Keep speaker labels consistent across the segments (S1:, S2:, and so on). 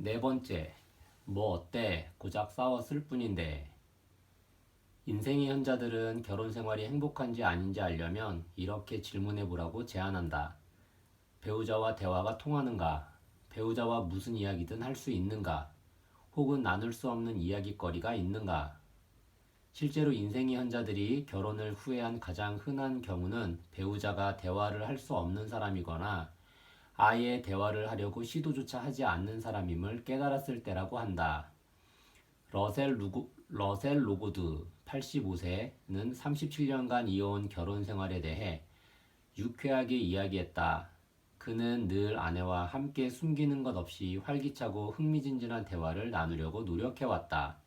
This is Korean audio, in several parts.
S1: 네 번째, 뭐 어때? 고작 싸웠을 뿐인데. 인생의 현자들은 결혼 생활이 행복한지 아닌지 알려면 이렇게 질문해 보라고 제안한다. 배우자와 대화가 통하는가? 배우자와 무슨 이야기든 할 수 있는가? 혹은 나눌 수 없는 이야기거리가 있는가? 실제로 인생의 현자들이 결혼을 후회한 가장 흔한 경우는 배우자가 대화를 할 수 없는 사람이거나 아예 대화를 하려고 시도조차 하지 않는 사람임을 깨달았을 때라고 한다. 러셀 로고드 85세는 37년간 이어온 결혼 생활에 대해 유쾌하게 이야기했다. 그는 늘 아내와 함께 숨기는 것 없이 활기차고 흥미진진한 대화를 나누려고 노력해왔다.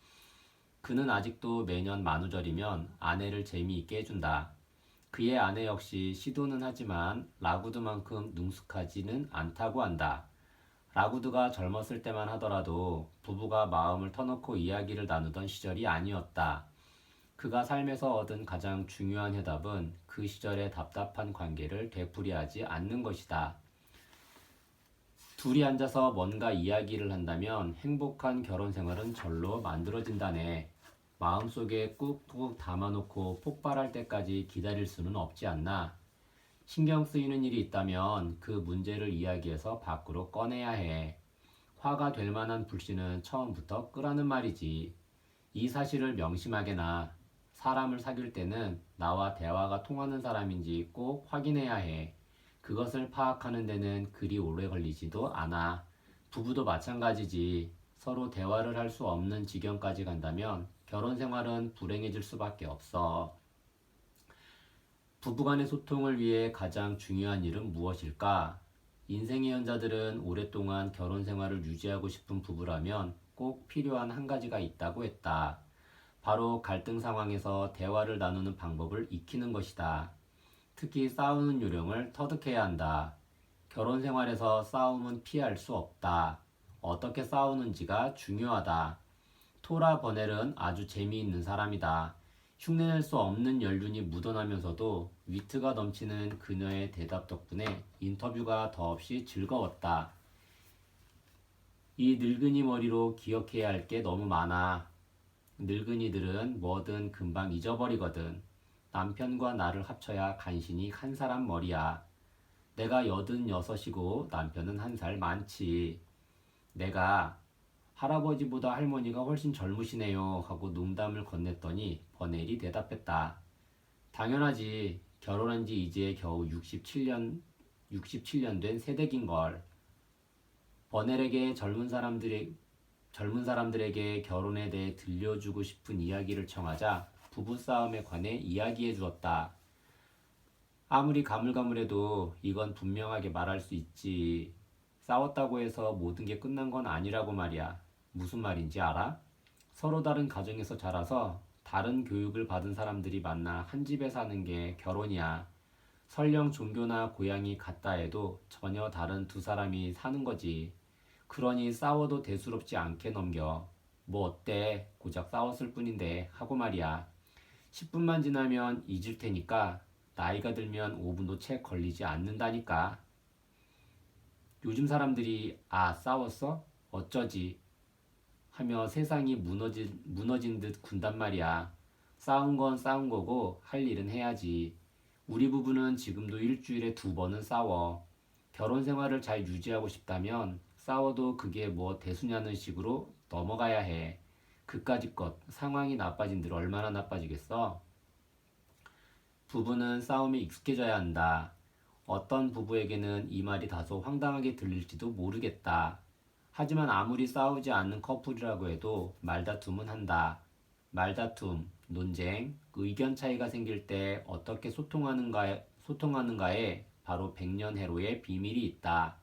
S1: 그는 아직도 매년 만우절이면 아내를 재미있게 해준다. 그의 아내 역시 시도는 하지만 라구드만큼 능숙하지는 않다고 한다. 라구드가 젊었을 때만 하더라도 부부가 마음을 터놓고 이야기를 나누던 시절이 아니었다. 그가 삶에서 얻은 가장 중요한 해답은 그 시절의 답답한 관계를 되풀이하지 않는 것이다. 둘이 앉아서 뭔가 이야기를 한다면 행복한 결혼 생활은 절로 만들어진다네. 마음속에 꾹꾹 담아놓고 폭발할 때까지 기다릴 수는 없지 않나. 신경 쓰이는 일이 있다면 그 문제를 이야기해서 밖으로 꺼내야 해. 화가 될 만한 불씨는 처음부터 끄라는 말이지. 이 사실을 명심하게나 사람을 사귈 때는 나와 대화가 통하는 사람인지 꼭 확인해야 해. 그것을 파악하는 데는 그리 오래 걸리지도 않아. 부부도 마찬가지지. 서로 대화를 할 수 없는 지경까지 간다면 결혼 생활은 불행해질 수밖에 없어. 부부간의 소통을 위해 가장 중요한 일은 무엇일까? 인생의 현자들은 오랫동안 결혼 생활을 유지하고 싶은 부부라면 꼭 필요한 한 가지가 있다고 했다. 바로 갈등 상황에서 대화를 나누는 방법을 익히는 것이다. 특히 싸우는 요령을 터득해야 한다. 결혼 생활에서 싸움은 피할 수 없다. 어떻게 싸우는지가 중요하다. 토라 버넬은 아주 재미있는 사람이다. 흉내낼 수 없는 연륜이 묻어나면서도 위트가 넘치는 그녀의 대답 덕분에 인터뷰가 더없이 즐거웠다. 이 늙은이 머리로 기억해야 할 게 너무 많아. 늙은이들은 뭐든 금방 잊어버리거든. 남편과 나를 합쳐야 간신히 한 사람 머리야. 내가 86이고 남편은 한 살 많지. 내가 할아버지보다 할머니가 훨씬 젊으시네요 하고 농담을 건넸더니 버넬이 대답했다. 당연하지. 결혼한 지 이제 겨우 67년 된 새댁인걸. 버넬에게 젊은 사람들에게 결혼에 대해 들려주고 싶은 이야기를 청하자 부부싸움에 관해 이야기해 주었다. 아무리 가물가물해도 이건 분명하게 말할 수 있지. 싸웠다고 해서 모든 게 끝난 건 아니라고 말이야. 무슨 말인지 알아? 서로 다른 가정에서 자라서 다른 교육을 받은 사람들이 만나 한 집에 사는 게 결혼이야. 설령 종교나 고향이 같다 해도 전혀 다른 두 사람이 사는 거지. 그러니 싸워도 대수롭지 않게 넘겨. 뭐 어때? 고작 싸웠을 뿐인데 하고 말이야. 10분만 지나면 잊을 테니까 나이가 들면 5분도 채 걸리지 않는다니까. 요즘 사람들이 싸웠어? 어쩌지? 하며 세상이 무너진 듯 군단 말이야. 싸운 건 싸운 거고 할 일은 해야지. 우리 부부는 지금도 일주일에 2번은 싸워. 결혼 생활을 잘 유지하고 싶다면 싸워도 그게 뭐 대수냐는 식으로 넘어가야 해. 그까짓 것 상황이 나빠진들 얼마나 나빠지겠어? 부부는 싸움에 익숙해져야 한다. 어떤 부부에게는 이 말이 다소 황당하게 들릴지도 모르겠다. 하지만 아무리 싸우지 않는 커플이라고 해도 말다툼은 한다. 말다툼, 논쟁, 의견 차이가 생길 때 어떻게 소통하는가에 바로 백년해로의 비밀이 있다.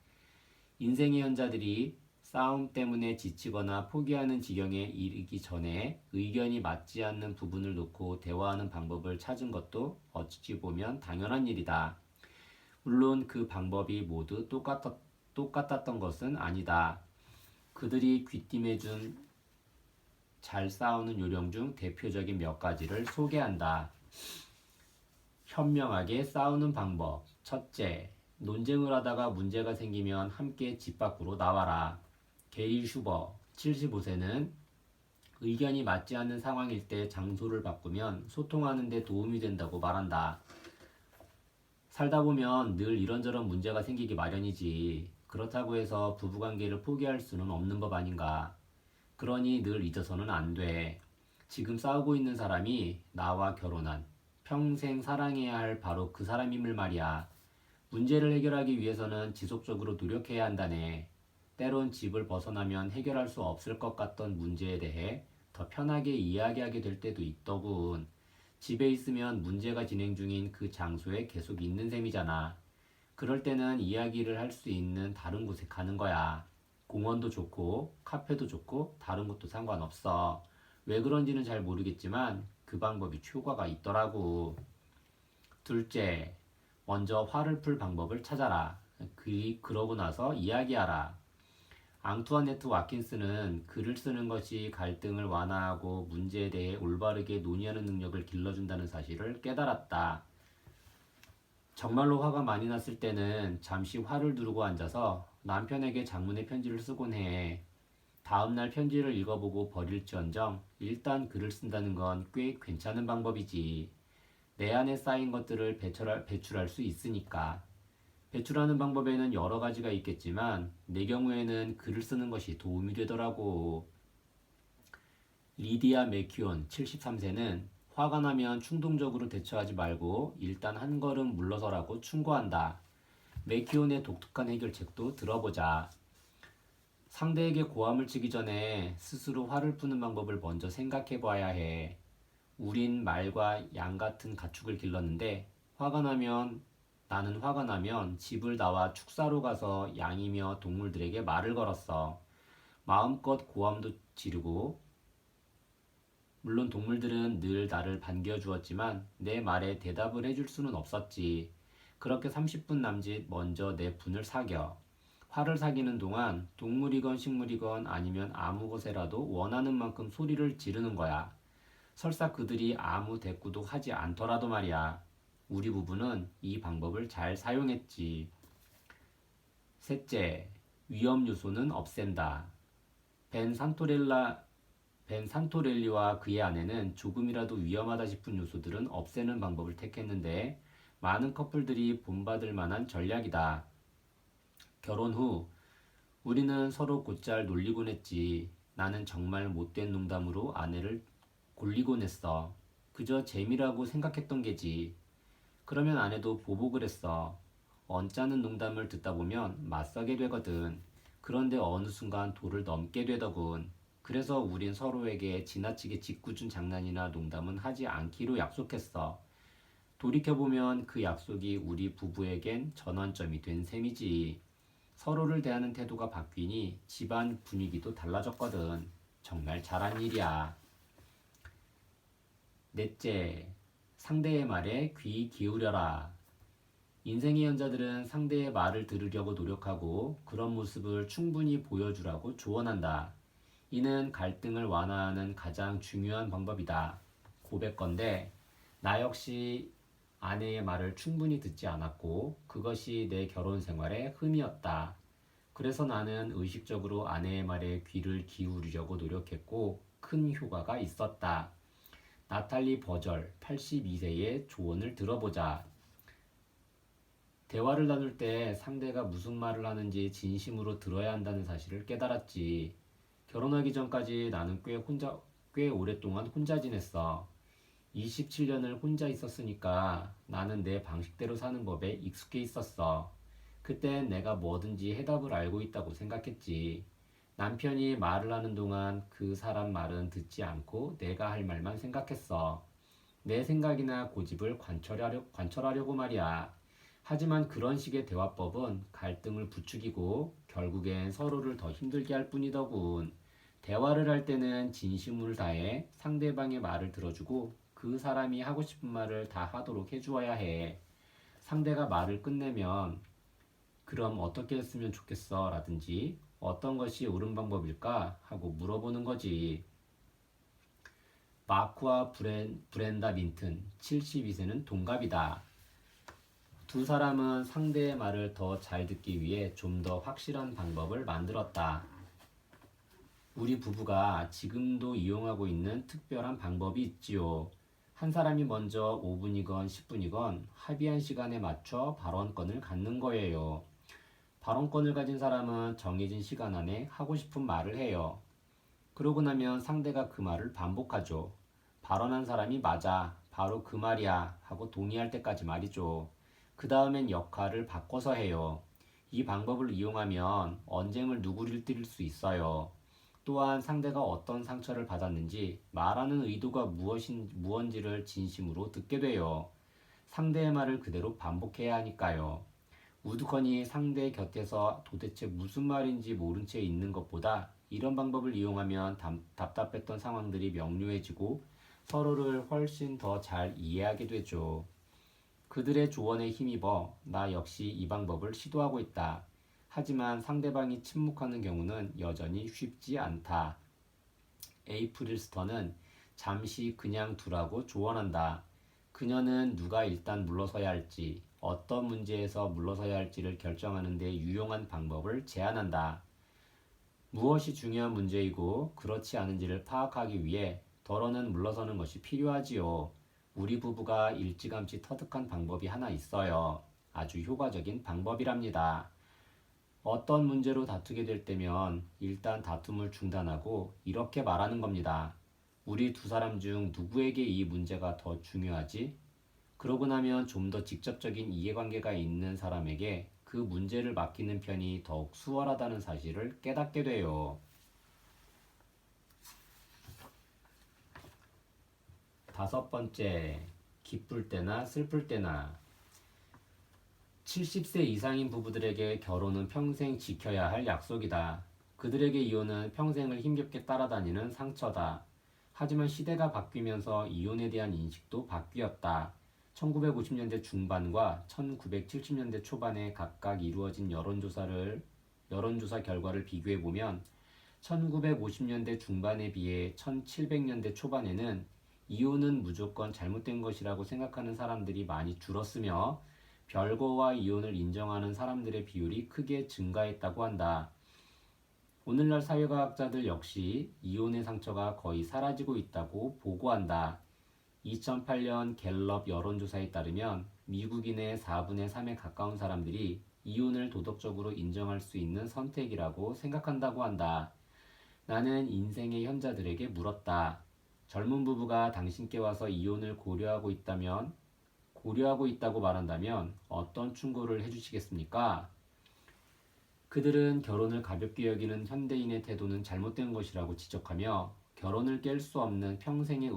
S1: 인생의 현자들이 싸움 때문에 지치거나 포기하는 지경에 이르기 전에 의견이 맞지 않는 부분을 놓고 대화하는 방법을 찾은 것도 어찌 보면 당연한 일이다. 물론 그 방법이 모두 똑같았던 것은 아니다. 그들이 귀띔해준 잘 싸우는 요령 중 대표적인 몇 가지를 소개한다. 현명하게 싸우는 방법. 첫째, 논쟁을 하다가 문제가 생기면 함께 집 밖으로 나와라. 게일 슈버 75세는 의견이 맞지 않는 상황일 때 장소를 바꾸면 소통하는 데 도움이 된다고 말한다. 살다 보면 늘 이런저런 문제가 생기기 마련이지. 그렇다고 해서 부부관계를 포기할 수는 없는 법 아닌가. 그러니 늘 잊어서는 안 돼. 지금 싸우고 있는 사람이 나와 결혼한, 평생 사랑해야 할 바로 그 사람임을 말이야. 문제를 해결하기 위해서는 지속적으로 노력해야 한다네. 때론 집을 벗어나면 해결할 수 없을 것 같던 문제에 대해 더 편하게 이야기하게 될 때도 있더군. 집에 있으면 문제가 진행 중인 그 장소에 계속 있는 셈이잖아. 그럴 때는 이야기를 할 수 있는 다른 곳에 가는 거야. 공원도 좋고, 카페도 좋고, 다른 곳도 상관없어. 왜 그런지는 잘 모르겠지만 그 방법이 효과가 있더라고. 둘째, 먼저 화를 풀 방법을 찾아라. 그러고 나서 이야기하라. 앙투아네트 와킨스는 글을 쓰는 것이 갈등을 완화하고 문제에 대해 올바르게 논의하는 능력을 길러준다는 사실을 깨달았다. 정말로 화가 많이 났을 때는 잠시 화를 두르고 앉아서 남편에게 장문의 편지를 쓰곤 해. 다음날 편지를 읽어보고 버릴지언정 일단 글을 쓴다는 건 꽤 괜찮은 방법이지. 내 안에 쌓인 것들을 배출할 수 있으니까. 배출하는 방법에는 여러 가지가 있겠지만 내 경우에는 글을 쓰는 것이 도움이 되더라고. 리디아 맥키온 73세는 화가 나면 충동적으로 대처하지 말고 일단 한 걸음 물러서라고 충고한다. 맥키온의 독특한 해결책도 들어보자. 상대에게 고함을 치기 전에 스스로 화를 푸는 방법을 먼저 생각해 봐야 해. 우린 말과 양 같은 가축을 길렀는데 나는 화가 나면 집을 나와 축사로 가서 양이며 동물들에게 말을 걸었어. 마음껏 고함도 지르고, 물론 동물들은 늘 나를 반겨주었지만 내 말에 대답을 해줄 수는 없었지. 그렇게 30분 남짓 먼저 내 분을 사겨. 화를 사귀는 동안 동물이건 식물이건 아니면 아무 것에라도 원하는 만큼 소리를 지르는 거야. 설사 그들이 아무 대꾸도 하지 않더라도 말이야. 우리 부부는 이 방법을 잘 사용했지. 셋째, 위험 요소는 없앤다. 벤 산토렐리와 그의 아내는 조금이라도 위험하다 싶은 요소들은 없애는 방법을 택했는데 많은 커플들이 본받을 만한 전략이다. 결혼 후 우리는 서로 곧잘 놀리곤 했지. 나는 정말 못된 농담으로 아내를 골리곤 했어. 그저 재미라고 생각했던 게지. 그러면 아내도 보복을 했어. 언짢은 농담을 듣다 보면 맞서게 되거든. 그런데 어느 순간 도를 넘게 되더군. 그래서 우린 서로에게 지나치게 짓궂은 장난이나 농담은 하지 않기로 약속했어. 돌이켜보면 그 약속이 우리 부부에겐 전환점이 된 셈이지. 서로를 대하는 태도가 바뀌니 집안 분위기도 달라졌거든. 정말 잘한 일이야. 넷째, 상대의 말에 귀 기울여라. 인생의 연자들은 상대의 말을 들으려고 노력하고 그런 모습을 충분히 보여주라고 조언한다. 이는 갈등을 완화하는 가장 중요한 방법이다. 고백건대 나 역시 아내의 말을 충분히 듣지 않았고 그것이 내 결혼 생활의 흠이었다. 그래서 나는 의식적으로 아내의 말에 귀를 기울이려고 노력했고 큰 효과가 있었다. 나탈리 버절 82세의 조언을 들어보자. 대화를 나눌 때 상대가 무슨 말을 하는지 진심으로 들어야 한다는 사실을 깨달았지. 결혼하기 전까지 나는 꽤 오랫동안 혼자 지냈어. 27년을 혼자 있었으니까 나는 내 방식대로 사는 법에 익숙해 있었어. 그땐 내가 뭐든지 해답을 알고 있다고 생각했지. 남편이 말을 하는 동안 그 사람 말은 듣지 않고 내가 할 말만 생각했어. 내 생각이나 고집을 관철하려고 말이야. 하지만 그런 식의 대화법은 갈등을 부추기고 결국엔 서로를 더 힘들게 할 뿐이더군. 대화를 할 때는 진심을 다해 상대방의 말을 들어주고 그 사람이 하고 싶은 말을 다 하도록 해주어야 해. 상대가 말을 끝내면 그럼 어떻게 했으면 좋겠어? 라든지 어떤 것이 옳은 방법일까? 하고 물어보는 거지. 마크와 브렌다 민튼 72세는 동갑이다. 두 사람은 상대의 말을 더 잘 듣기 위해 좀 더 확실한 방법을 만들었다. 우리 부부가 지금도 이용하고 있는 특별한 방법이 있지요. 한 사람이 먼저 5분이건 10분이건 합의한 시간에 맞춰 발언권을 갖는 거예요. 발언권을 가진 사람은 정해진 시간 안에 하고 싶은 말을 해요. 그러고 나면 상대가 그 말을 반복하죠. 발언한 사람이 맞아, 바로 그 말이야 하고 동의할 때까지 말이죠. 그 다음엔 역할을 바꿔서 해요. 이 방법을 이용하면 언쟁을 누구를 수 있어요. 또한 상대가 어떤 상처를 받았는지 말하는 의도가 무엇인지를 진심으로 듣게 돼요. 상대의 말을 그대로 반복해야 하니까요. 우두커니 상대 곁에서 도대체 무슨 말인지 모른 채 있는 것보다 이런 방법을 이용하면 답답했던 상황들이 명료해지고 서로를 훨씬 더 잘 이해하게 되죠. 그들의 조언에 힘입어 나 역시 이 방법을 시도하고 있다. 하지만 상대방이 침묵하는 경우는 여전히 쉽지 않다. 에이프릴스터는 잠시 그냥 두라고 조언한다. 그녀는 누가 일단 물러서야 할지, 어떤 문제에서 물러서야 할지를 결정하는 데 유용한 방법을 제안한다. 무엇이 중요한 문제이고 그렇지 않은지를 파악하기 위해 더러는 물러서는 것이 필요하지요. 우리 부부가 일찌감치 터득한 방법이 하나 있어요. 아주 효과적인 방법이랍니다. 어떤 문제로 다투게 될 때면 일단 다툼을 중단하고 이렇게 말하는 겁니다. 우리 두 사람 중 누구에게 이 문제가 더 중요하지? 그러고 나면 좀 더 직접적인 이해관계가 있는 사람에게 그 문제를 맡기는 편이 더욱 수월하다는 사실을 깨닫게 돼요. 다섯 번째, 기쁠 때나 슬플 때나. 70세 이상인 부부들에게 결혼은 평생 지켜야 할 약속이다. 그들에게 이혼은 평생을 힘겹게 따라다니는 상처다. 하지만 시대가 바뀌면서 이혼에 대한 인식도 바뀌었다. 1950년대 중반과 1970년대 초반에 각각 이루어진 여론조사 결과를 비교해 보면 1950년대 중반에 비해 1700년대 초반에는 이혼은 무조건 잘못된 것이라고 생각하는 사람들이 많이 줄었으며 별거와 이혼을 인정하는 사람들의 비율이 크게 증가했다고 한다. 오늘날 사회과학자들 역시 이혼의 상처가 거의 사라지고 있다고 보고한다. 2008년 갤럽 여론조사에 따르면 미국인의 4분의 3에 가까운 사람들이 이혼을 도덕적으로 인정할 수 있는 선택이라고 생각한다고 한다. 나는 인생의 현자들에게 물었다. 젊은 부부가 당신께 와서 이혼을 고려하고 있다고 말한다면 어떤 충고를 해주시겠습니까? 그들은 결혼을 가볍게 여기는 현대인의 태도는 잘못된 것이라고 지적하며 결혼을 깰 수 없는 평생의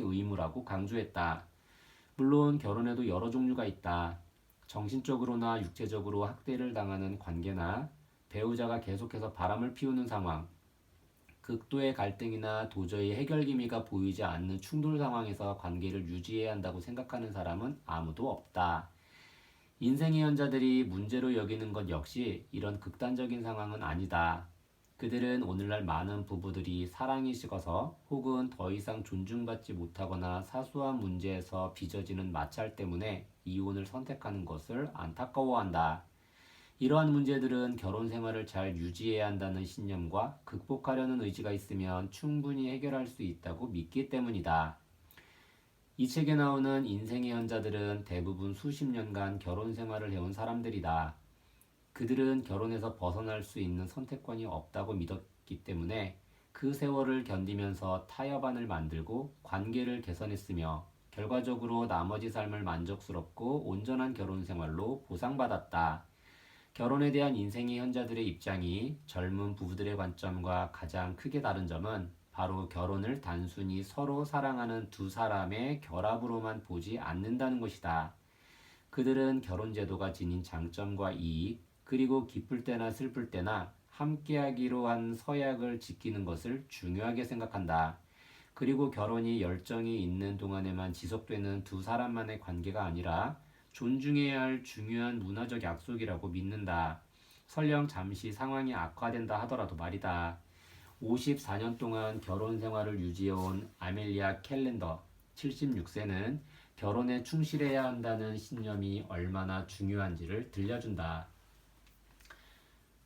S1: 의무라고 강조했다. 물론 결혼에도 여러 종류가 있다. 정신적으로나 육체적으로 학대를 당하는 관계나 배우자가 계속해서 바람을 피우는 상황, 극도의 갈등이나 도저히 해결 기미가 보이지 않는 충돌 상황에서 관계를 유지해야 한다고 생각하는 사람은 아무도 없다. 인생의 현자들이 문제로 여기는 것 역시 이런 극단적인 상황은 아니다. 그들은 오늘날 많은 부부들이 사랑이 식어서 혹은 더 이상 존중받지 못하거나 사소한 문제에서 빚어지는 마찰 때문에 이혼을 선택하는 것을 안타까워한다. 이러한 문제들은 결혼 생활을 잘 유지해야 한다는 신념과 극복하려는 의지가 있으면 충분히 해결할 수 있다고 믿기 때문이다. 이 책에 나오는 인생의 현자들은 대부분 수십 년간 결혼 생활을 해온 사람들이다. 그들은 결혼에서 벗어날 수 있는 선택권이 없다고 믿었기 때문에 그 세월을 견디면서 타협안을 만들고 관계를 개선했으며 결과적으로 나머지 삶을 만족스럽고 온전한 결혼 생활로 보상받았다. 결혼에 대한 인생의 현자들의 입장이 젊은 부부들의 관점과 가장 크게 다른 점은 바로 결혼을 단순히 서로 사랑하는 두 사람의 결합으로만 보지 않는다는 것이다. 그들은 결혼 제도가 지닌 장점과 이익, 그리고 기쁠 때나 슬플 때나 함께하기로 한 서약을 지키는 것을 중요하게 생각한다. 그리고 결혼이 열정이 있는 동안에만 지속되는 두 사람만의 관계가 아니라 존중해야 할 중요한 문화적 약속이라고 믿는다. 설령 잠시 상황이 악화된다 하더라도 말이다. 54년 동안 결혼 생활을 유지해온 아멜리아 캘렌더 76세는 결혼에 충실해야 한다는 신념이 얼마나 중요한지를 들려준다.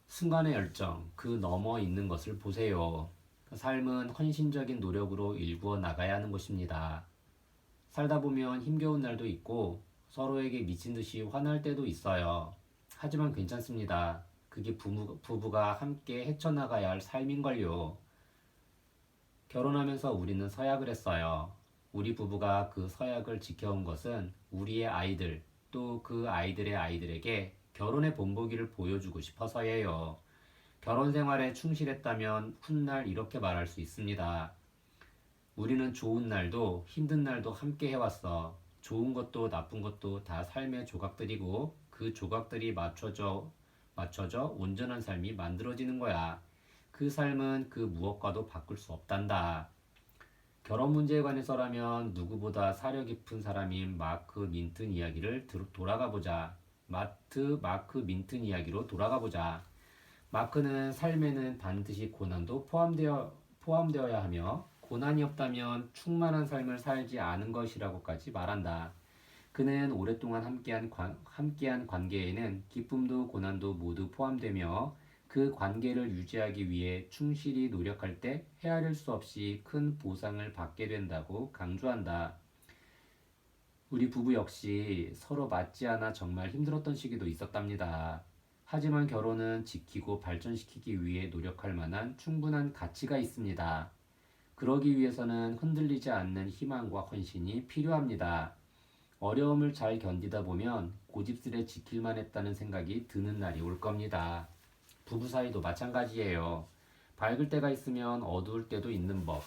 S1: 순간의 열정, 그 너머 있는 것을 보세요. 삶은 헌신적인 노력으로 일구어 나가야 하는 것입니다. 살다 보면 힘겨운 날도 있고 서로에게 미친 듯이 화날 때도 있어요. 하지만 괜찮습니다. 그게 부부가 함께 헤쳐나가야 할 삶인걸요. 결혼하면서 우리는 서약을 했어요. 우리 부부가 그 서약을 지켜온 것은 우리의 아이들, 또 그 아이들의 아이들에게 결혼의 본보기를 보여주고 싶어서예요. 결혼 생활에 충실했다면 훗날 이렇게 말할 수 있습니다. 우리는 좋은 날도 힘든 날도 함께 해왔어. 좋은 것도 나쁜 것도 다 삶의 조각들이고 그 조각들이 맞춰져 온전한 삶이 만들어지는 거야. 그 삶은 그 무엇과도 바꿀 수 없단다. 결혼 문제에 관해서라면 누구보다 사려 깊은 사람인 마크 민튼 이야기를 돌아가 보자. 마크 민튼 이야기로 돌아가 보자. 마크는 삶에는 반드시 고난도 포함되어야 하며 고난이 없다면 충만한 삶을 살지 않은 것이라고까지 말한다. 그는 오랫동안 함께한 관계에는 기쁨도 고난도 모두 포함되며 그 관계를 유지하기 위해 충실히 노력할 때 헤아릴 수 없이 큰 보상을 받게 된다고 강조한다. 우리 부부 역시 서로 맞지 않아 정말 힘들었던 시기도 있었답니다. 하지만 결혼은 지키고 발전시키기 위해 노력할 만한 충분한 가치가 있습니다. 그러기 위해서는 흔들리지 않는 희망과 헌신이 필요합니다. 어려움을 잘 견디다 보면 고집스레 지킬만 했다는 생각이 드는 날이 올 겁니다. 부부 사이도 마찬가지예요. 밝을 때가 있으면 어두울 때도 있는 법.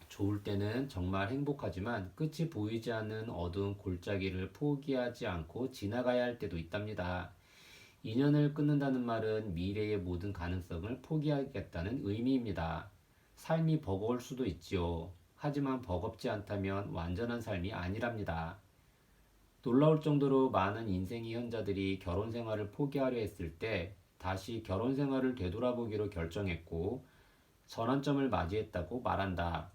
S1: 좋을 때는 정말 행복하지만 끝이 보이지 않는 어두운 골짜기를 포기하지 않고 지나가야 할 때도 있답니다. 인연을 끊는다는 말은 미래의 모든 가능성을 포기하겠다는 의미입니다. 삶이 버거울 수도 있지요. 하지만 버겁지 않다면 완전한 삶이 아니랍니다. 놀라울 정도로 많은 인생의 현자들이 결혼 생활을 포기하려 했을 때 다시 결혼 생활을 되돌아보기로 결정했고 전환점을 맞이했다고 말한다.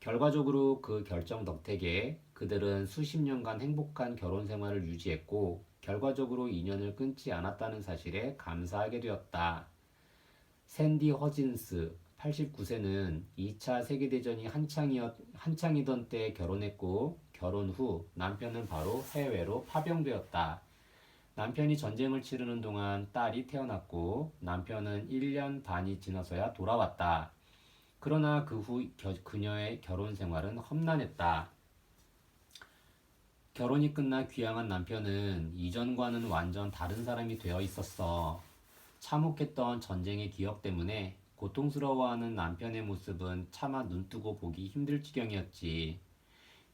S1: 결과적으로 그 결정 덕택에 그들은 수십 년간 행복한 결혼 생활을 유지했고 결과적으로 인연을 끊지 않았다는 사실에 감사하게 되었다. 샌디 허진스 89세는 2차 세계대전이 한창이던 때 결혼했고 결혼 후 남편은 바로 해외로 파병되었다. 남편이 전쟁을 치르는 동안 딸이 태어났고 남편은 1년 반이 지나서야 돌아왔다. 그러나 그 후 그녀의 결혼 생활은 험난했다. 결혼이 끝나 귀향한 남편은 이전과는 완전 다른 사람이 되어 있었어. 참혹했던 전쟁의 기억 때문에 고통스러워하는 남편의 모습은 차마 눈뜨고 보기 힘들 지경이었지.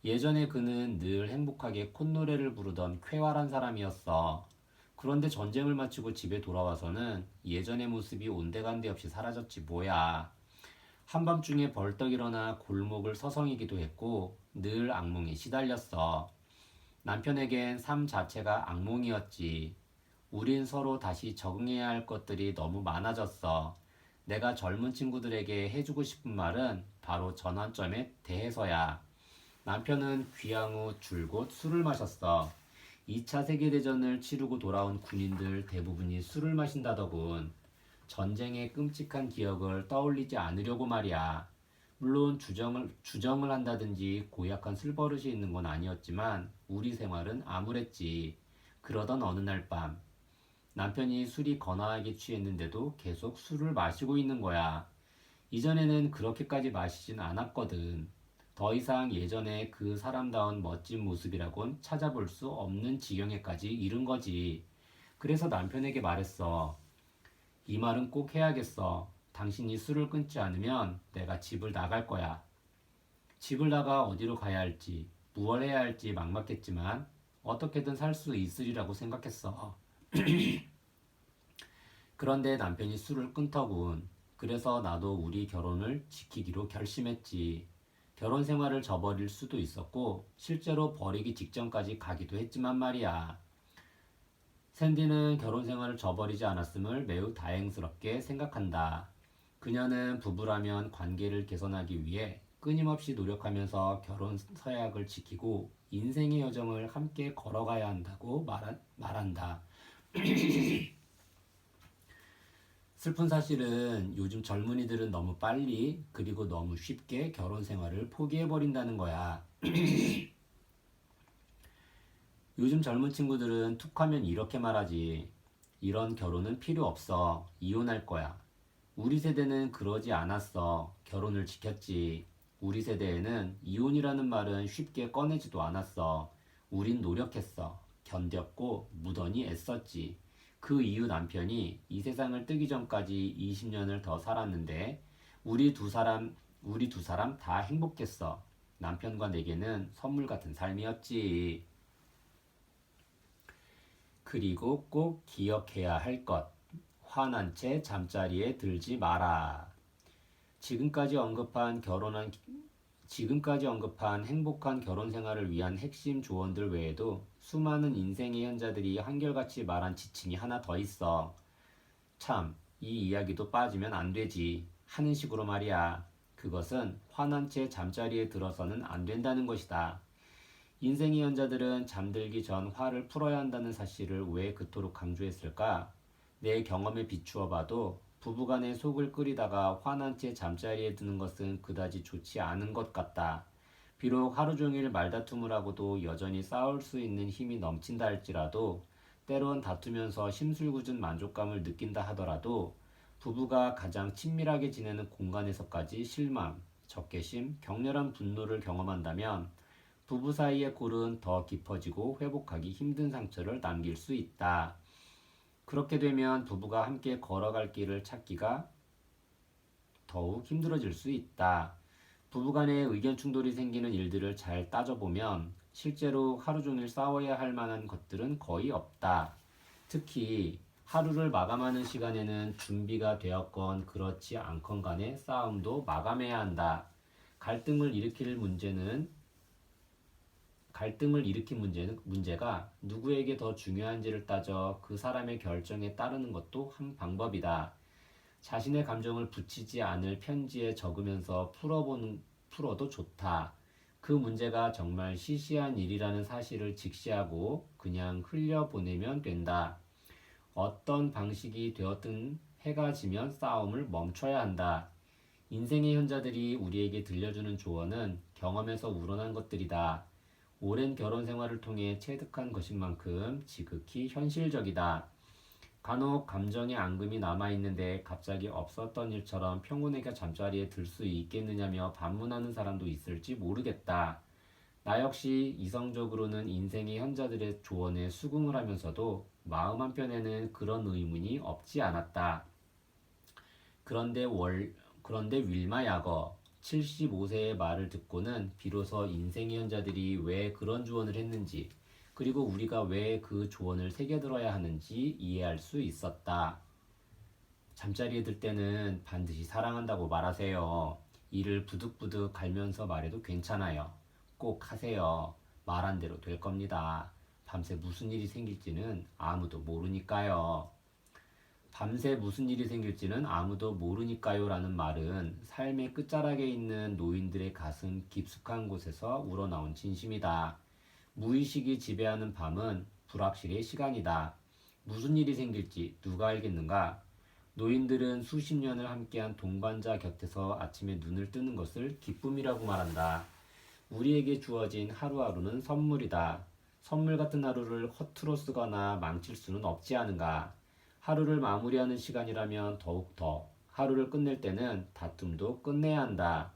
S1: 예전에 그는 늘 행복하게 콧노래를 부르던 쾌활한 사람이었어. 그런데 전쟁을 마치고 집에 돌아와서는 예전의 모습이 온데간데 없이 사라졌지 뭐야. 한밤중에 벌떡 일어나 골목을 서성이기도 했고 늘 악몽에 시달렸어. 남편에겐 삶 자체가 악몽이었지. 우린 서로 다시 적응해야 할 것들이 너무 많아졌어. 내가 젊은 친구들에게 해주고 싶은 말은 바로 전환점에 대해서야. 남편은 귀향 후 줄곧 술을 마셨어. 2차 세계대전을 치르고 돌아온 군인들 대부분이 술을 마신다더군. 전쟁의 끔찍한 기억을 떠올리지 않으려고 말이야. 물론 주정을 한다든지 고약한 술버릇이 있는 건 아니었지만 우리 생활은 암울했지. 그러던 어느 날 밤 남편이 술이 거나하게 취했는데도 계속 술을 마시고 있는 거야. 이전에는 그렇게까지 마시진 않았거든. 더 이상 예전에 그 사람다운 멋진 모습이라곤 찾아볼 수 없는 지경에까지 이른 거지. 그래서 남편에게 말했어. 이 말은 꼭 해야겠어. 당신이 술을 끊지 않으면 내가 집을 나갈 거야. 집을 나가 어디로 가야 할지, 무얼 해야 할지 막막했지만 어떻게든 살 수 있으리라고 생각했어. 그런데 남편이 술을 끊더군. 그래서 나도 우리 결혼을 지키기로 결심했지. 결혼 생활을 저버릴 수도 있었고 실제로 버리기 직전까지 가기도 했지만 말이야. 샌디는 결혼 생활을 저버리지 않았음을 매우 다행스럽게 생각한다. 그녀는 부부라면 관계를 개선하기 위해 끊임없이 노력하면서 결혼 서약을 지키고 인생의 여정을 함께 걸어가야 한다고 말한다. 슬픈 사실은 요즘 젊은이들은 너무 빨리 그리고 너무 쉽게 결혼 생활을 포기해버린다는 거야. 요즘 젊은 친구들은 툭하면 이렇게 말하지. 이런 결혼은 필요 없어. 이혼할 거야. 우리 세대는 그러지 않았어. 결혼을 지켰지. 우리 세대에는 이혼이라는 말은 쉽게 꺼내지도 않았어. 우린 노력했어. 견뎠고 무던히 애썼지. 그 이후 남편이 이 세상을 뜨기 전까지 20년을 더 살았는데 우리 두 사람 다 행복했어. 남편과 내게는 선물 같은 삶이었지. 그리고 꼭 기억해야 할 것. 화난 채 잠자리에 들지 마라. 지금까지 언급한 결혼한 지금까지 언급한 행복한 결혼 생활을 위한 핵심 조언들 외에도 수많은 인생의 현자들이 한결같이 말한 지침이 하나 더 있어. 참, 이 이야기도 빠지면 안 되지. 하는 식으로 말이야. 그것은 화난 채 잠자리에 들어서는 안 된다는 것이다. 인생의 현자들은 잠들기 전 화를 풀어야 한다는 사실을 왜 그토록 강조했을까? 내 경험에 비추어 봐도 부부간에 속을 끓이다가 화난 채 잠자리에 드는 것은 그다지 좋지 않은 것 같다. 비록 하루 종일 말다툼을 하고도 여전히 싸울 수 있는 힘이 넘친다 할지라도 때론 다투면서 심술궂은 만족감을 느낀다 하더라도 부부가 가장 친밀하게 지내는 공간에서까지 실망, 적개심, 격렬한 분노를 경험한다면 부부 사이의 골은 더 깊어지고 회복하기 힘든 상처를 남길 수 있다. 그렇게 되면 부부가 함께 걸어갈 길을 찾기가 더욱 힘들어질 수 있다. 부부간에 의견 충돌이 생기는 일들을 잘 따져보면 실제로 하루 종일 싸워야 할 만한 것들은 거의 없다. 특히 하루를 마감하는 시간에는 준비가 되었건 그렇지 않건 간에 싸움도 마감해야 한다. 갈등을 일으킬 문제가 누구에게 더 중요한지를 따져 그 사람의 결정에 따르는 것도 한 방법이다. 자신의 감정을 붙이지 않을 편지에 적으면서 풀어도 좋다. 그 문제가 정말 시시한 일이라는 사실을 직시하고 그냥 흘려보내면 된다. 어떤 방식이 되었든 해가 지면 싸움을 멈춰야 한다. 인생의 현자들이 우리에게 들려주는 조언은 경험에서 우러난 것들이다. 오랜 결혼 생활을 통해 체득한 것인 만큼 지극히 현실적이다. 간혹 감정의 앙금이 남아있는데 갑자기 없었던 일처럼 평온하게 잠자리에 들 수 있겠느냐며 반문하는 사람도 있을지 모르겠다. 나 역시 이성적으로는 인생의 현자들의 조언에 수긍을 하면서도 마음 한편에는 그런 의문이 없지 않았다. 그런데 윌마 야거 75세의 말을 듣고는 비로소 인생의 현자들이 왜 그런 조언을 했는지 그리고 우리가 왜 그 조언을 새겨들어야 하는지 이해할 수 있었다. 잠자리에 들 때는 반드시 사랑한다고 말하세요. 이를 부득부득 갈면서 말해도 괜찮아요. 꼭 하세요. 말한 대로 될 겁니다. 밤새 무슨 일이 생길지는 아무도 모르니까요. 밤새 무슨 일이 생길지는 아무도 모르니까요 라는 말은 삶의 끝자락에 있는 노인들의 가슴 깊숙한 곳에서 우러나온 진심이다. 무의식이 지배하는 밤은 불확실의 시간이다. 무슨 일이 생길지 누가 알겠는가? 노인들은 수십 년을 함께한 동반자 곁에서 아침에 눈을 뜨는 것을 기쁨이라고 말한다. 우리에게 주어진 하루하루는 선물이다. 선물 같은 하루를 허투루 쓰거나 망칠 수는 없지 않은가? 하루를 마무리하는 시간이라면 더욱더 하루를 끝낼 때는 다툼도 끝내야 한다.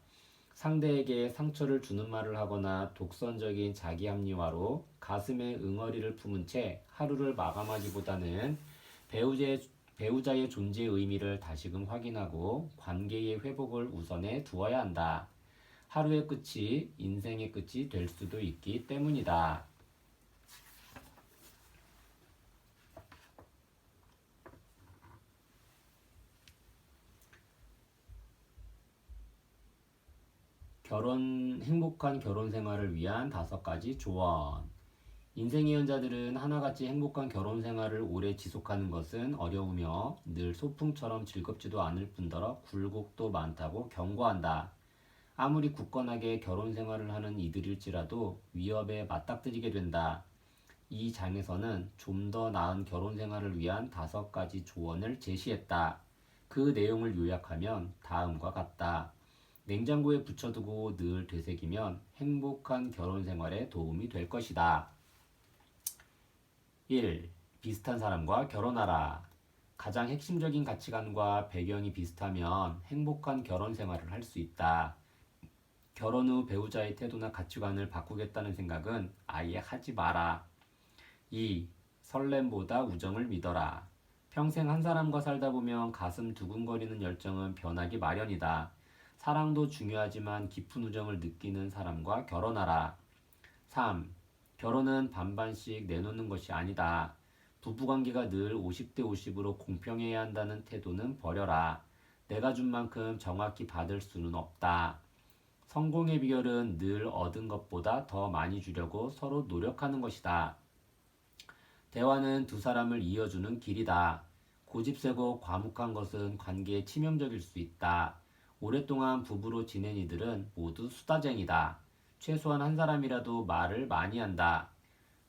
S1: 상대에게 상처를 주는 말을 하거나 독선적인 자기 합리화로 가슴에 응어리를 품은 채 하루를 마감하기보다는 배우자의 존재의 의미를 다시금 확인하고 관계의 회복을 우선해 두어야 한다. 하루의 끝이 인생의 끝이 될 수도 있기 때문이다. 행복한 결혼 생활을 위한 5가지 조언. 인생의 현자들은 하나같이 행복한 결혼 생활을 오래 지속하는 것은 어려우며 늘 소풍처럼 즐겁지도 않을 뿐더러 굴곡도 많다고 경고한다. 아무리 굳건하게 결혼 생활을 하는 이들일지라도 위협에 맞닥뜨리게 된다. 이 장에서는 좀 더 나은 결혼 생활을 위한 5가지 조언을 제시했다. 그 내용을 요약하면 다음과 같다. 냉장고에 붙여두고 늘 되새기면 행복한 결혼 생활에 도움이 될 것이다. 1. 비슷한 사람과 결혼하라. 가장 핵심적인 가치관과 배경이 비슷하면 행복한 결혼 생활을 할 수 있다. 결혼 후 배우자의 태도나 가치관을 바꾸겠다는 생각은 아예 하지 마라. 2. 설렘보다 우정을 믿어라. 평생 한 사람과 살다 보면 가슴 두근거리는 열정은 변하기 마련이다. 사랑도 중요하지만 깊은 우정을 느끼는 사람과 결혼하라. 3. 결혼은 반반씩 내놓는 것이 아니다. 부부관계가 늘 50대 50으로 공평해야 한다는 태도는 버려라. 내가 준 만큼 정확히 받을 수는 없다. 성공의 비결은 늘 얻은 것보다 더 많이 주려고 서로 노력하는 것이다. 대화는 두 사람을 이어주는 길이다. 고집세고 과묵한 것은 관계에 치명적일 수 있다. 오랫동안 부부로 지낸 이들은 모두 수다쟁이다. 최소한 한 사람이라도 말을 많이 한다.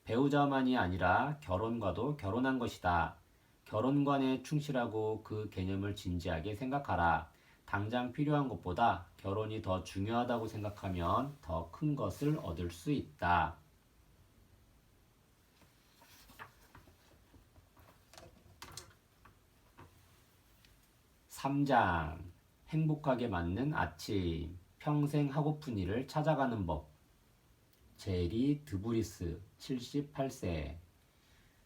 S1: 배우자만이 아니라 결혼과도 결혼한 것이다. 결혼관에 충실하고 그 개념을 진지하게 생각하라. 당장 필요한 것보다 결혼이 더 중요하다고 생각하면 더 큰 것을 얻을 수 있다. 3장 행복하게 맞는 아침 평생 하고픈 일을 찾아가는 법. 제리 드브리스 78세.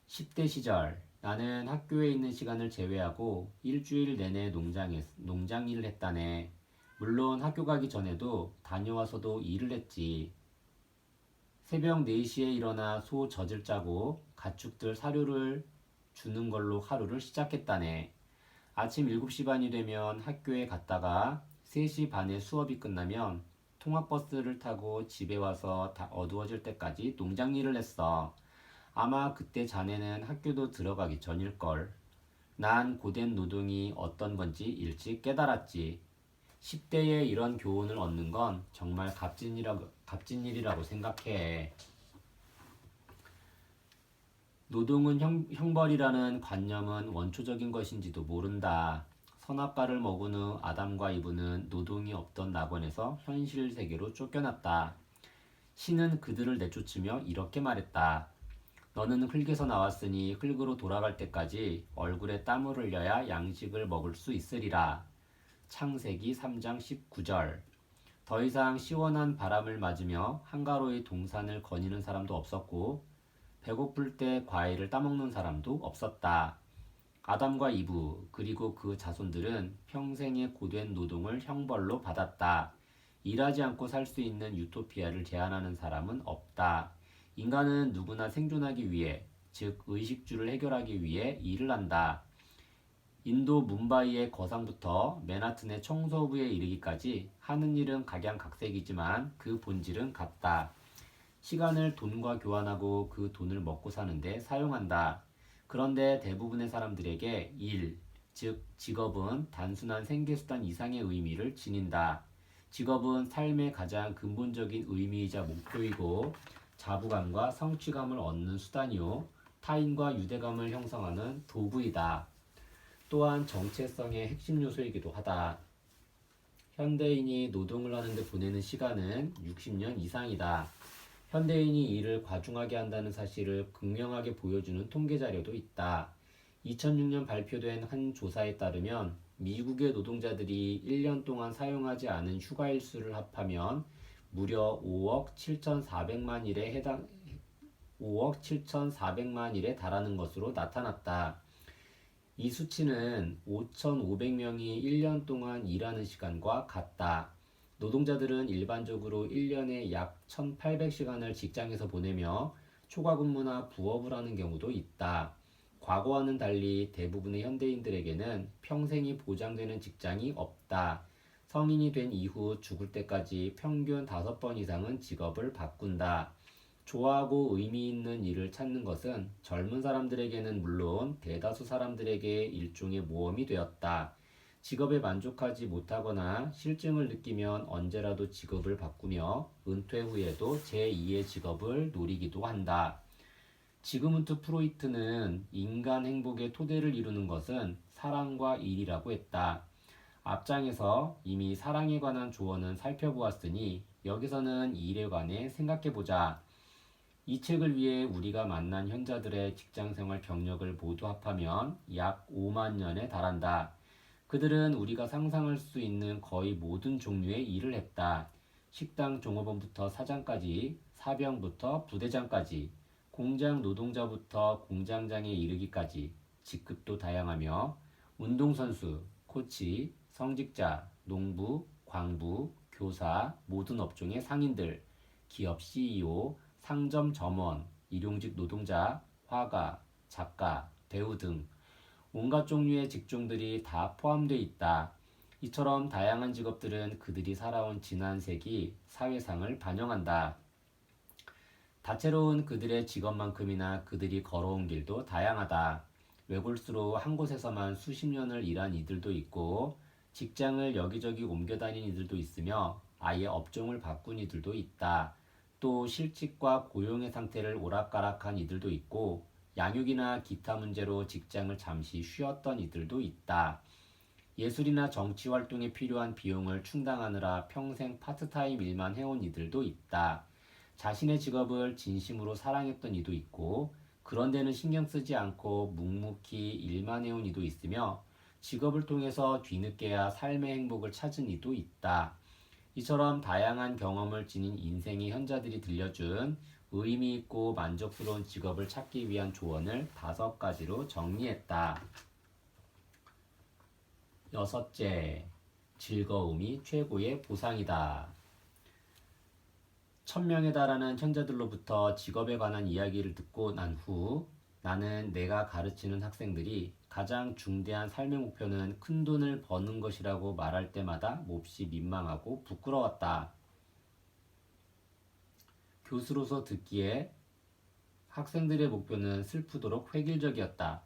S1: 10대 시절 나는 학교에 있는 시간을 제외하고 일주일 내내 농장 일을 했다네. 물론 학교 가기 전에도 다녀와서도 일을 했지. 새벽 4시에 일어나 소 젖을 짜고 가축들 사료를 주는 걸로 하루를 시작했다네. 아침 7시 반이 되면 학교에 갔다가 3시 반에 수업이 끝나면 통학버스를 타고 집에 와서 다 어두워질 때까지 농장 일을 했어. 아마 그때 자네는 학교도 들어가기 전일걸. 난 고된 노동이 어떤 건지 일찍 깨달았지. 10대에 이런 교훈을 얻는 건 정말 값진 일이라고 생각해. 노동은 형벌이라는 관념은 원초적인 것인지도 모른다. 선악과를 먹은 후 아담과 이브는 노동이 없던 낙원에서 현실 세계로 쫓겨났다. 신은 그들을 내쫓으며 이렇게 말했다. 너는 흙에서 나왔으니 흙으로 돌아갈 때까지 얼굴에 땀을 흘려야 양식을 먹을 수 있으리라. 창세기 3장 19절. 더 이상 시원한 바람을 맞으며 한가로이 동산을 거니는 사람도 없었고 배고플 때 과일을 따먹는 사람도 없었다. 아담과 이브 그리고 그 자손들은 평생의 고된 노동을 형벌로 받았다. 일하지 않고 살 수 있는 유토피아를 제안하는 사람은 없다. 인간은 누구나 생존하기 위해, 즉 의식주를 해결하기 위해 일을 한다. 인도 뭄바이의 거상부터 맨하튼의 청소부에 이르기까지 하는 일은 각양각색이지만 그 본질은 같다. 시간을 돈과 교환하고 그 돈을 먹고 사는데 사용한다. 그런데 대부분의 사람들에게 일, 즉 직업은 단순한 생계수단 이상의 의미를 지닌다. 직업은 삶의 가장 근본적인 의미이자 목표이고 자부감과 성취감을 얻는 수단이요 타인과 유대감을 형성하는 도구이다. 또한 정체성의 핵심 요소이기도 하다. 현대인이 노동을 하는데 보내는 시간은 60년 이상이다. 현대인이 일을 과중하게 한다는 사실을 극명하게 보여주는 통계 자료도 있다. 2006년 발표된 한 조사에 따르면 미국의 노동자들이 1년 동안 사용하지 않은 휴가일수를 합하면 무려 5억 7,400만 일에 달하는 것으로 나타났다. 이 수치는 5,500명이 1년 동안 일하는 시간과 같다. 노동자들은 일반적으로 1년에 약 1,800시간을 직장에서 보내며 초과 근무나 부업을 하는 경우도 있다. 과거와는 달리 대부분의 현대인들에게는 평생이 보장되는 직장이 없다. 성인이 된 이후 죽을 때까지 평균 5번 이상은 직업을 바꾼다. 좋아하고 의미 있는 일을 찾는 것은 젊은 사람들에게는 물론 대다수 사람들에게 일종의 모험이 되었다. 직업에 만족하지 못하거나 실증을 느끼면 언제라도 직업을 바꾸며 은퇴 후에도 제2의 직업을 노리기도 한다. 지그문트 프로이트는 인간 행복의 토대를 이루는 것은 사랑과 일이라고 했다. 앞장에서 이미 사랑에 관한 조언은 살펴보았으니 여기서는 일에 관해 생각해보자. 이 책을 위해 우리가 만난 현자들의 직장생활 경력을 모두 합하면 약 5만 년에 달한다. 그들은 우리가 상상할 수 있는 거의 모든 종류의 일을 했다. 식당 종업원부터 사장까지, 사병부터 부대장까지, 공장 노동자부터 공장장에 이르기까지 직급도 다양하며 운동선수, 코치, 성직자, 농부, 광부, 교사, 모든 업종의 상인들, 기업 CEO, 상점 점원, 일용직 노동자, 화가, 작가, 배우 등 온갖 종류의 직종들이 다 포함되어 있다. 이처럼 다양한 직업들은 그들이 살아온 지난 세기 사회상을 반영한다. 다채로운 그들의 직업만큼이나 그들이 걸어온 길도 다양하다. 외골수로 한 곳에서만 수십 년을 일한 이들도 있고 직장을 여기저기 옮겨 다닌 이들도 있으며 아예 업종을 바꾼 이들도 있다. 또 실직과 고용의 상태를 오락가락한 이들도 있고 양육이나 기타 문제로 직장을 잠시 쉬었던 이들도 있다. 예술이나 정치 활동에 필요한 비용을 충당하느라 평생 파트타임 일만 해온 이들도 있다. 자신의 직업을 진심으로 사랑했던 이도 있고 그런 데는 신경 쓰지 않고 묵묵히 일만 해온 이도 있으며 직업을 통해서 뒤늦게야 삶의 행복을 찾은 이도 있다. 이처럼 다양한 경험을 지닌 인생의 현자들이 들려준 의미 있고 만족스러운 직업을 찾기 위한 조언을 5가지로 정리했다. 여섯째, 즐거움이 최고의 보상이다. 1000명에 달하는 현자들로부터 직업에 관한 이야기를 듣고 난 후 나는 내가 가르치는 학생들이 가장 중대한 삶의 목표는 큰 돈을 버는 것이라고 말할 때마다 몹시 민망하고 부끄러웠다. 교수로서 듣기에 학생들의 목표는 슬프도록 획일적이었다.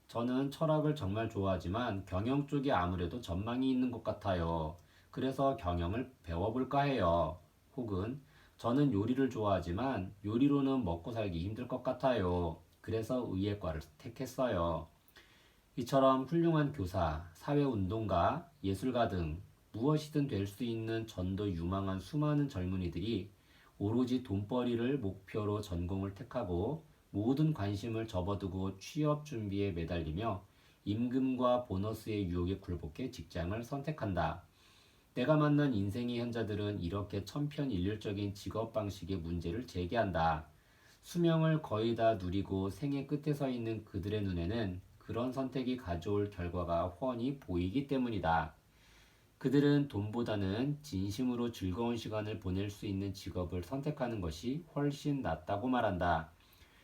S1: 저는 철학을 정말 좋아하지만 경영 쪽에 아무래도 전망이 있는 것 같아요. 그래서 경영을 배워볼까 해요. 혹은 저는 요리를 좋아하지만 요리로는 먹고 살기 힘들 것 같아요. 그래서 의예과를 택했어요. 이처럼 훌륭한 교사, 사회운동가, 예술가 등 무엇이든 될 수 있는 전도 유망한 수많은 젊은이들이 오로지 돈벌이를 목표로 전공을 택하고 모든 관심을 접어두고 취업 준비에 매달리며 임금과 보너스의 유혹에 굴복해 직장을 선택한다. 내가 만난 인생의 현자들은 이렇게 천편일률적인 직업 방식의 문제를 제기한다. 수명을 거의 다 누리고 생의 끝에 서 있는 그들의 눈에는 그런 선택이 가져올 결과가 훤히 보이기 때문이다. 그들은 돈보다는 진심으로 즐거운 시간을 보낼 수 있는 직업을 선택하는 것이 훨씬 낫다고 말한다.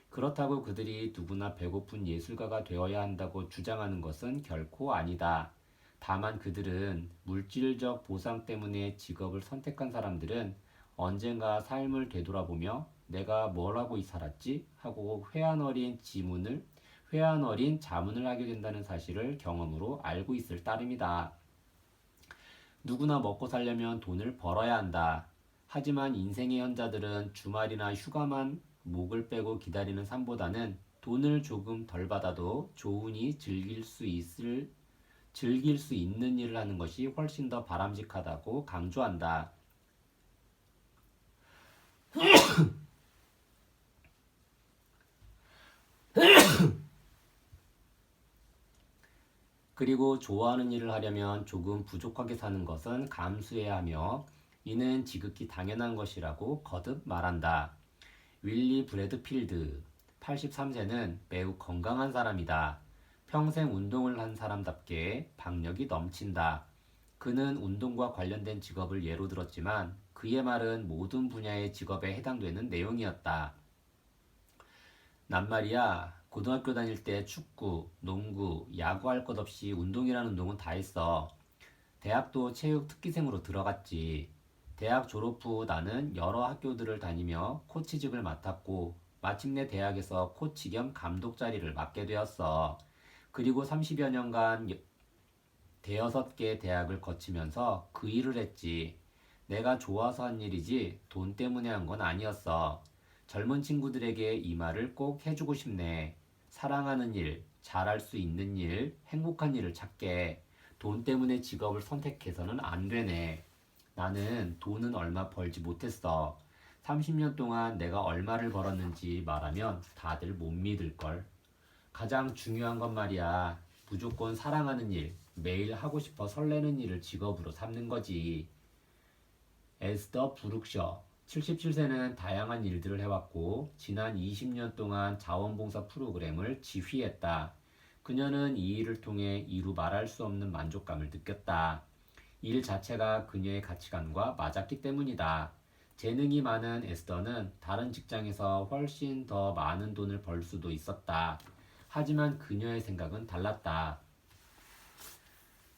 S1: 그렇다고 그들이 누구나 배고픈 예술가가 되어야 한다고 주장하는 것은 결코 아니다. 다만 그들은 물질적 보상 때문에 직업을 선택한 사람들은 언젠가 삶을 되돌아보며 내가 뭘 하고 살았지? 하고 회한 어린 자문을 하게 된다는 사실을 경험으로 알고 있을 따름이다. 누구나 먹고 살려면 돈을 벌어야 한다. 하지만 인생의 현자들은 주말이나 휴가만 목을 빼고 기다리는 삶보다는 돈을 조금 덜 받아도 좋으니 즐길 수 있는 일을 하는 것이 훨씬 더 바람직하다고 강조한다. 그리고 좋아하는 일을 하려면 조금 부족하게 사는 것은 감수해야 하며 이는 지극히 당연한 것이라고 거듭 말한다. 윌리 브래드필드 83세는 매우 건강한 사람이다. 평생 운동을 한 사람답게 박력이 넘친다. 그는 운동과 관련된 직업을 예로 들었지만 그의 말은 모든 분야의 직업에 해당되는 내용이었다. 난 말이야, 고등학교 다닐 때 축구, 농구, 야구 할 것 없이 운동이라는 운동은 다 했어. 대학도 체육 특기생으로 들어갔지. 대학 졸업 후 나는 여러 학교들을 다니며 코치직을 맡았고 마침내 대학에서 코치 겸 감독 자리를 맡게 되었어. 그리고 30여 년간 대여섯 개 대학을 거치면서 그 일을 했지. 내가 좋아서 한 일이지 돈 때문에 한 건 아니었어. 젊은 친구들에게 이 말을 꼭 해주고 싶네. 사랑하는 일, 잘할 수 있는 일, 행복한 일을 찾게. 돈 때문에 직업을 선택해서는 안 되네. 나는 돈은 얼마 벌지 못했어. 30년 동안 내가 얼마를 벌었는지 말하면 다들 못 믿을걸. 가장 중요한 건 말이야. 무조건 사랑하는 일, 매일 하고 싶어 설레는 일을 직업으로 삼는 거지. 에스더 브룩셔, 77세는 다양한 일들을 해왔고 지난 20년 동안 자원봉사 프로그램을 지휘했다. 그녀는 이 일을 통해 이루 말할 수 없는 만족감을 느꼈다. 일 자체가 그녀의 가치관과 맞았기 때문이다. 재능이 많은 에스더는 다른 직장에서 훨씬 더 많은 돈을 벌 수도 있었다. 하지만 그녀의 생각은 달랐다.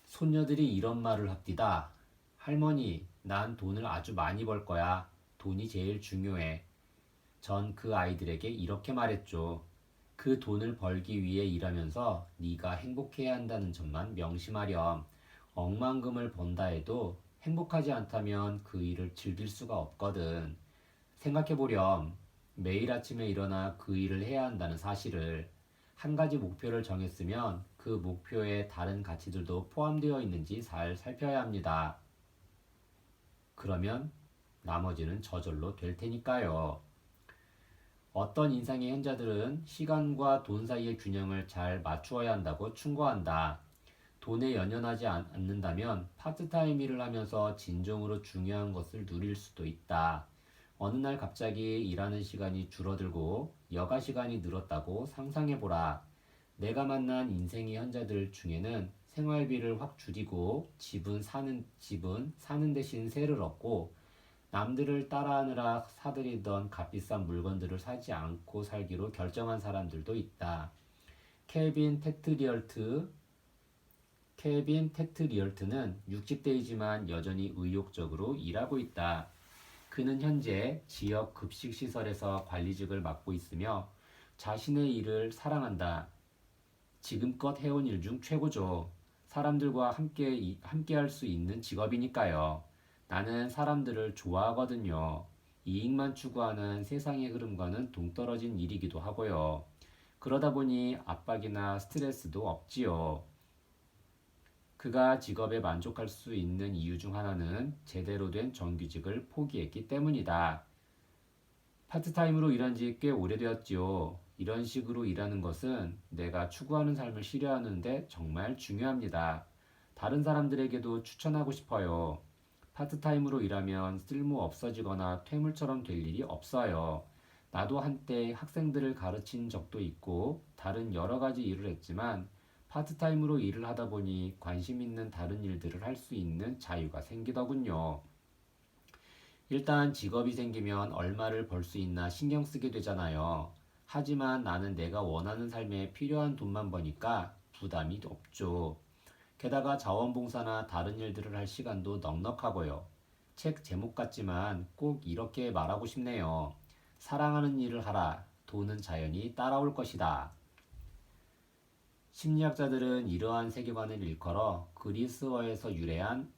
S1: 손녀들이 이런 말을 합디다. 할머니, 난 돈을 아주 많이 벌 거야. 돈이 제일 중요해. 전 그 아이들에게 이렇게 말했죠. 그 돈을 벌기 위해 일하면서 네가 행복해야 한다는 점만 명심하렴. 억만금을 번다 해도 행복하지 않다면 그 일을 즐길 수가 없거든. 생각해보렴. 매일 아침에 일어나 그 일을 해야 한다는 사실을. 한 가지 목표를 정했으면 그 목표에 다른 가치들도 포함되어 있는지 잘 살펴야 합니다. 그러면 나머지는 저절로 될 테니까요. 어떤 인생의 현자들은 시간과 돈 사이의 균형을 잘 맞추어야 한다고 충고한다. 돈에 연연하지 않는다면 파트타임 일을 하면서 진정으로 중요한 것을 누릴 수도 있다. 어느 날 갑자기 일하는 시간이 줄어들고 여가 시간이 늘었다고 상상해보라. 내가 만난 인생의 현자들 중에는 생활비를 확 줄이고 집은 사는 대신 세를 얻고 남들을 따라하느라 사들이던 값비싼 물건들을 사지 않고 살기로 결정한 사람들도 있다. 케빈 테트리얼트는 60대이지만 여전히 의욕적으로 일하고 있다. 그는 현재 지역 급식시설에서 관리직을 맡고 있으며 자신의 일을 사랑한다. 지금껏 해온 일 중 최고죠. 사람들과 함께 할 수 있는 직업이니까요. 나는 사람들을 좋아하거든요. 이익만 추구하는 세상의 흐름과는 동떨어진 일이기도 하고요. 그러다 보니 압박이나 스트레스도 없지요. 그가 직업에 만족할 수 있는 이유 중 하나는 제대로 된 정규직을 포기했기 때문이다. 파트타임으로 일한 지 꽤 오래되었지요. 이런 식으로 일하는 것은 내가 추구하는 삶을 실현하는데 정말 중요합니다. 다른 사람들에게도 추천하고 싶어요. 파트타임으로 일하면 쓸모 없어지거나 퇴물처럼 될 일이 없어요. 나도 한때 학생들을 가르친 적도 있고 다른 여러 가지 일을 했지만 파트타임으로 일을 하다 보니 관심 있는 다른 일들을 할 수 있는 자유가 생기더군요. 일단 직업이 생기면 얼마를 벌 수 있나 신경 쓰게 되잖아요. 하지만 나는 내가 원하는 삶에 필요한 돈만 버니까 부담이 없죠. 게다가 자원봉사나 다른 일들을 할 시간도 넉넉하고요. 책 제목 같지만 꼭 이렇게 말하고 싶네요. 사랑하는 일을 하라. 돈은 자연히 따라올 것이다. 심리학자들은 이러한 세계관을 일컬어 그리스어에서 유래한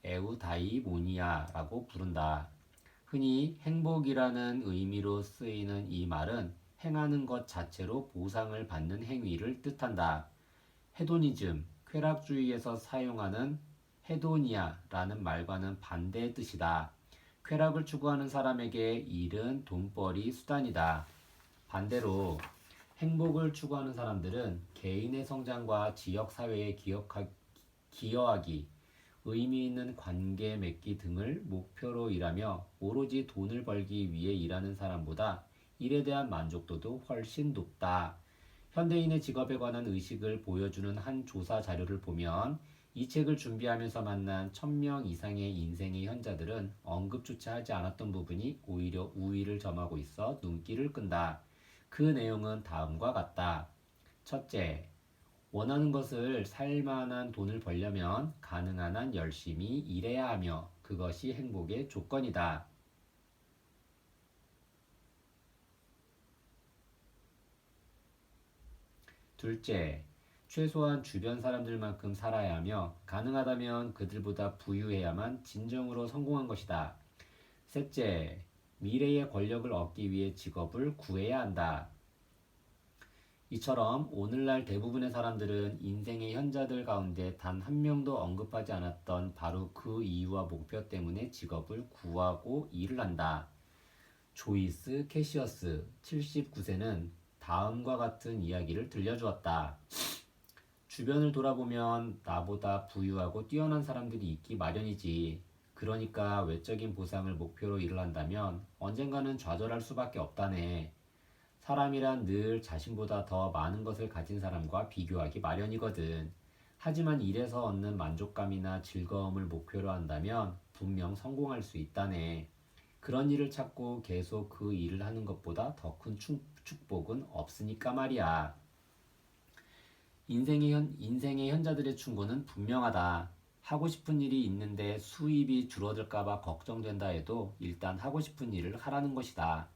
S1: 에우다이모니아라고 부른다. 흔히 행복이라는 의미로 쓰이는 이 말은 행하는 것 자체로 보상을 받는 행위를 뜻한다. 헤도니즘, 쾌락주의에서 사용하는 헤도니아라는 말과는 반대의 뜻이다. 쾌락을 추구하는 사람에게 일은 돈벌이 수단이다. 반대로 행복을 추구하는 사람들은 개인의 성장과 지역 사회에 기여하기, 의미 있는 관계 맺기 등을 목표로 일하며 오로지 돈을 벌기 위해 일하는 사람보다 일에 대한 만족도도 훨씬 높다. 현대인의 직업에 관한 의식을 보여주는 한 조사 자료를 보면 이 책을 준비하면서 만난 1000명 이상의 인생의 현자들은 언급조차 하지 않았던 부분이 오히려 우위를 점하고 있어 눈길을 끈다. 그 내용은 다음과 같다. 첫째, 원하는 것을 살만한 돈을 벌려면 가능한 한 열심히 일해야 하며 그것이 행복의 조건이다. 둘째, 최소한 주변 사람들만큼 살아야 하며 가능하다면 그들보다 부유해야만 진정으로 성공한 것이다. 셋째, 미래의 권력을 얻기 위해 직업을 구해야 한다. 이처럼 오늘날 대부분의 사람들은 인생의 현자들 가운데 단 한 명도 언급하지 않았던 바로 그 이유와 목표 때문에 직업을 구하고 일을 한다. 조이스 캐시어스 79세는 다음과 같은 이야기를 들려주었다. 주변을 돌아보면 나보다 부유하고 뛰어난 사람들이 있기 마련이지. 그러니까 외적인 보상을 목표로 일을 한다면 언젠가는 좌절할 수밖에 없다네. 사람이란 늘 자신보다 더 많은 것을 가진 사람과 비교하기 마련이거든. 하지만 일에서 얻는 만족감이나 즐거움을 목표로 한다면 분명 성공할 수 있다네. 그런 일을 찾고 계속 그 일을 하는 것보다 더 큰 축복은 없으니까 말이야. 인생의 현자들의 충고는 분명하다. 하고 싶은 일이 있는데 수입이 줄어들까봐 걱정된다 해도 일단 하고 싶은 일을 하라는 것이다.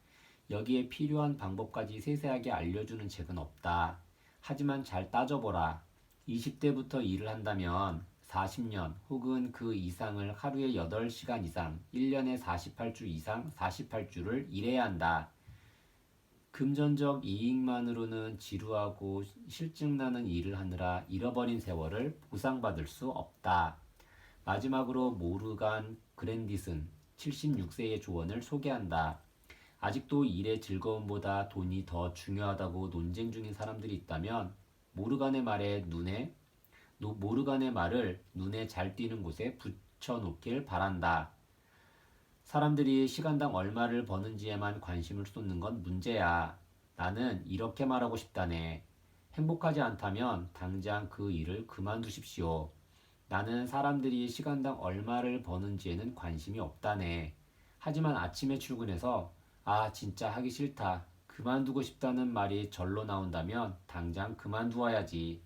S1: 여기에 필요한 방법까지 세세하게 알려주는 책은 없다. 하지만 잘 따져보라. 20대부터 일을 한다면 40년 혹은 그 이상을 하루에 8시간 이상, 1년에 48주 이상 48주를 일해야 한다. 금전적 이익만으로는 지루하고 실증나는 일을 하느라 잃어버린 세월을 보상받을 수 없다. 마지막으로 모르간 그랜디슨 76세의 조언을 소개한다. 아직도 일의 즐거움보다 돈이 더 중요하다고 논쟁 중인 사람들이 있다면 모르간의 말을 눈에 잘 띄는 곳에 붙여놓길 바란다. 사람들이 시간당 얼마를 버는지에만 관심을 쏟는 건 문제야. 나는 이렇게 말하고 싶다네. 행복하지 않다면 당장 그 일을 그만두십시오. 나는 사람들이 시간당 얼마를 버는지에는 관심이 없다네. 하지만 아침에 출근해서 진짜 하기 싫다. 그만두고 싶다는 말이 절로 나온다면 당장 그만두어야지.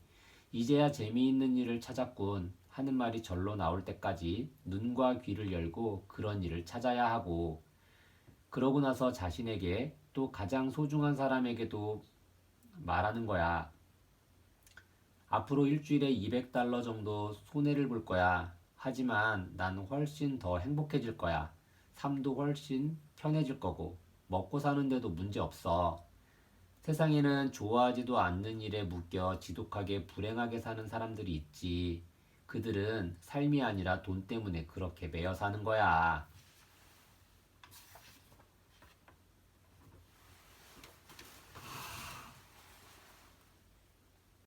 S1: 이제야 재미있는 일을 찾았군 하는 말이 절로 나올 때까지 눈과 귀를 열고 그런 일을 찾아야 하고, 그러고 나서 자신에게 또 가장 소중한 사람에게도 말하는 거야. 앞으로 일주일에 $200 정도 손해를 볼 거야. 하지만 난 훨씬 더 행복해질 거야. 삶도 훨씬 편해질 거고 먹고 사는데도 문제 없어. 세상에는 좋아하지도 않는 일에 묶여 지독하게 불행하게 사는 사람들이 있지. 그들은 삶이 아니라 돈 때문에 그렇게 매여 사는 거야.